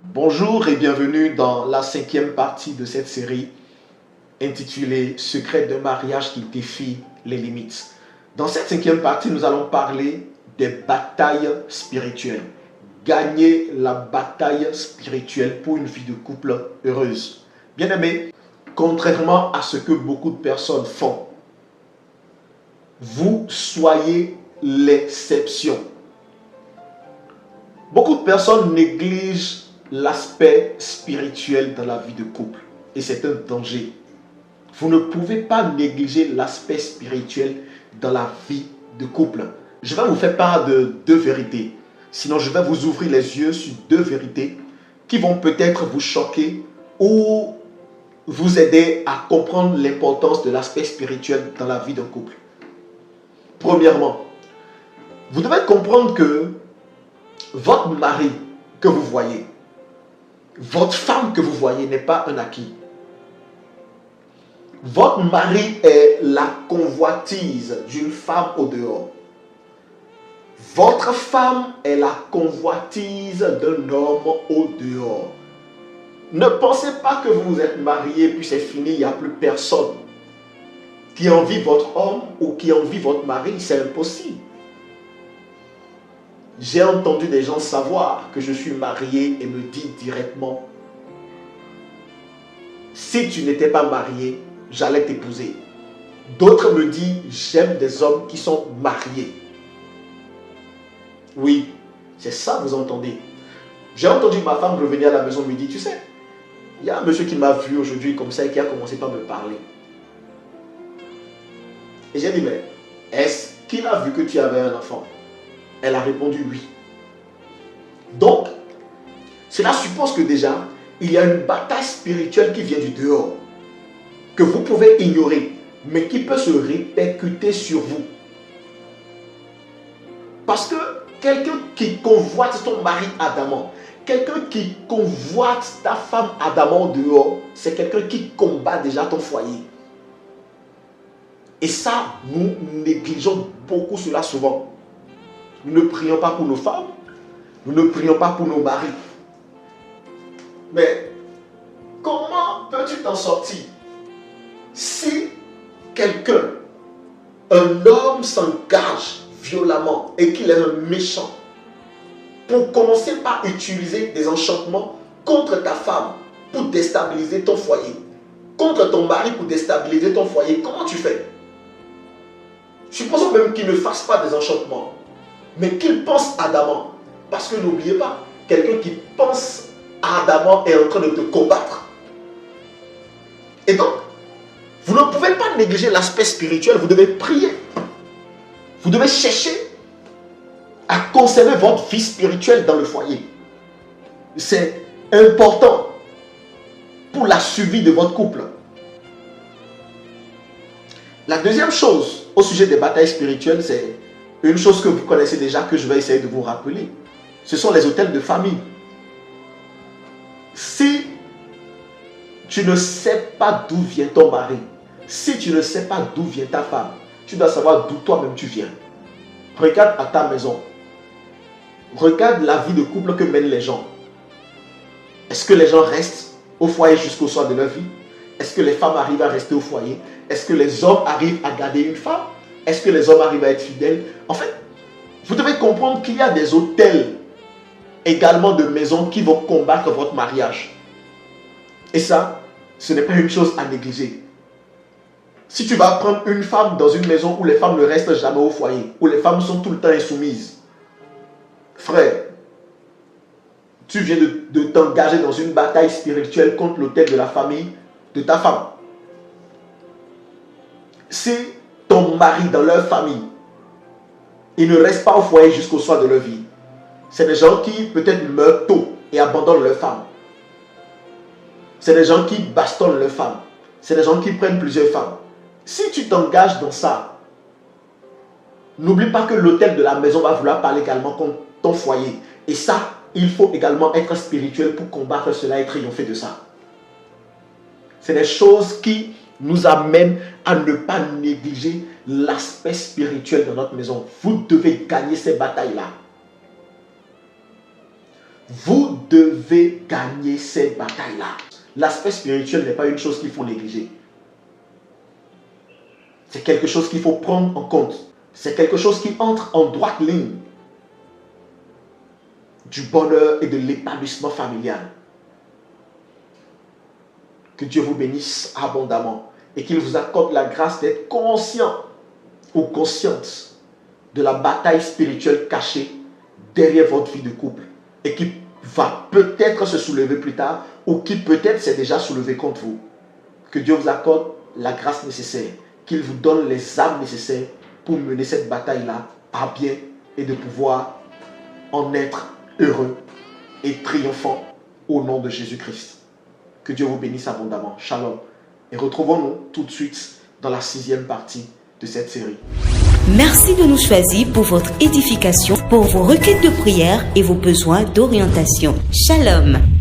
Bonjour et bienvenue dans la cinquième partie de cette série intitulée Secret d'un mariage qui défie les limites. Dans cette cinquième partie, nous allons parler des batailles spirituelles. Gagner la bataille spirituelle pour une vie de couple heureuse. Bien-aimés, contrairement à ce que beaucoup de personnes font, vous soyez l'exception. Beaucoup de personnes négligent l'aspect spirituel dans la vie de couple et c'est un danger. Vous ne pouvez pas négliger l'aspect spirituel dans la vie de couple. Je vais vous faire part de deux vérités. Sinon, je vais vous ouvrir les yeux sur deux vérités qui vont peut-être vous choquer ou vous aider à comprendre l'importance de l'aspect spirituel dans la vie d'un couple. Premièrement, vous devez comprendre que votre mari que vous voyez, votre femme que vous voyez n'est pas un acquis. Votre mari est la convoitise d'une femme au dehors. Votre femme est la convoitise d'un homme au dehors. Ne pensez pas que vous êtes marié puis c'est fini, il n'y a plus personne qui envie votre homme ou qui envie votre mari, c'est impossible. J'ai entendu des gens savoir que je suis marié et me dire directement, si tu n'étais pas marié, j'allais t'épouser. D'autres me disent, j'aime des hommes qui sont mariés. Oui, c'est ça vous entendez. J'ai entendu ma femme revenir à la maison me dire, tu sais, il y a un monsieur qui m'a vu aujourd'hui comme ça et qui a commencé par me parler. Et j'ai dit, mais est-ce qu'il a vu que tu avais un enfant? Elle a répondu oui. Donc, cela suppose que déjà, il y a une bataille spirituelle qui vient du dehors, que vous pouvez ignorer, mais qui peut se répercuter sur vous. Parce que quelqu'un qui convoite ton mari adamant, quelqu'un qui convoite ta femme adamant dehors, c'est quelqu'un qui combat déjà ton foyer. Et ça, nous négligeons beaucoup cela souvent. Nous ne prions pas pour nos femmes, nous ne prions pas pour nos maris. Mais comment peux-tu t'en sortir si quelqu'un, un homme s'engage violemment et qu'il est un méchant pour commencer par utiliser des enchantements contre ta femme pour déstabiliser ton foyer, contre ton mari pour déstabiliser ton foyer, comment tu fais? Supposons même qu'il ne fasse pas des enchantements, mais qu'il pense ardemment. Parce que n'oubliez pas, quelqu'un qui pense ardemment est en train de te combattre. Et donc, vous ne pouvez pas négliger l'aspect spirituel, vous devez prier. Vous devez chercher à conserver votre vie spirituelle dans le foyer. C'est important pour la survie de votre couple. La deuxième chose au sujet des batailles spirituelles, c'est une chose que vous connaissez déjà, que je vais essayer de vous rappeler. Ce sont les hôtels de famille. Si tu ne sais pas d'où vient ton mari, si tu ne sais pas d'où vient ta femme, tu dois savoir d'où toi-même tu viens. Regarde à ta maison. Regarde la vie de couple que mènent les gens. Est-ce que les gens restent au foyer jusqu'au soir de leur vie? Est-ce que les femmes arrivent à rester au foyer? Est-ce que les hommes arrivent à garder une femme? Est-ce que les hommes arrivent à être fidèles? En fait, vous devez comprendre qu'il y a des hôtels également de maisons qui vont combattre votre mariage. Et ça, ce n'est pas une chose à négliger. Si tu vas prendre une femme dans une maison où les femmes ne restent jamais au foyer, où les femmes sont tout le temps insoumises, frère, tu viens de t'engager dans une bataille spirituelle contre l'autel de la famille de ta femme. Si ton mari dans leur famille, il ne reste pas au foyer jusqu'au soir de leur vie, c'est des gens qui peut-être meurent tôt et abandonnent leur femme. C'est des gens qui bastonnent leur femme. C'est des gens qui prennent plusieurs femmes. Si tu t'engages dans ça, n'oublie pas que l'autel de la maison va vouloir parler également contre ton foyer. Et ça, il faut également être spirituel pour combattre cela et triompher de ça. C'est des choses qui nous amènent à ne pas négliger l'aspect spirituel de notre maison. Vous devez gagner ces batailles-là. Vous devez gagner cette bataille-là. L'aspect spirituel n'est pas une chose qu'il faut négliger. C'est quelque chose qu'il faut prendre en compte. C'est quelque chose qui entre en droite ligne du bonheur et de l'épanouissement familial. Que Dieu vous bénisse abondamment et qu'il vous accorde la grâce d'être conscient ou consciente de la bataille spirituelle cachée derrière votre vie de couple et qui va peut-être se soulever plus tard ou qui peut-être s'est déjà soulevé contre vous. Que Dieu vous accorde la grâce nécessaire, qu'il vous donne les âmes nécessaires pour mener cette bataille-là à bien et de pouvoir en être heureux et triomphant au nom de Jésus-Christ. Que Dieu vous bénisse abondamment. Shalom. Et retrouvons-nous tout de suite dans la 6e partie de cette série. Merci de nous choisir pour votre édification, pour vos requêtes de prière et vos besoins d'orientation. Shalom.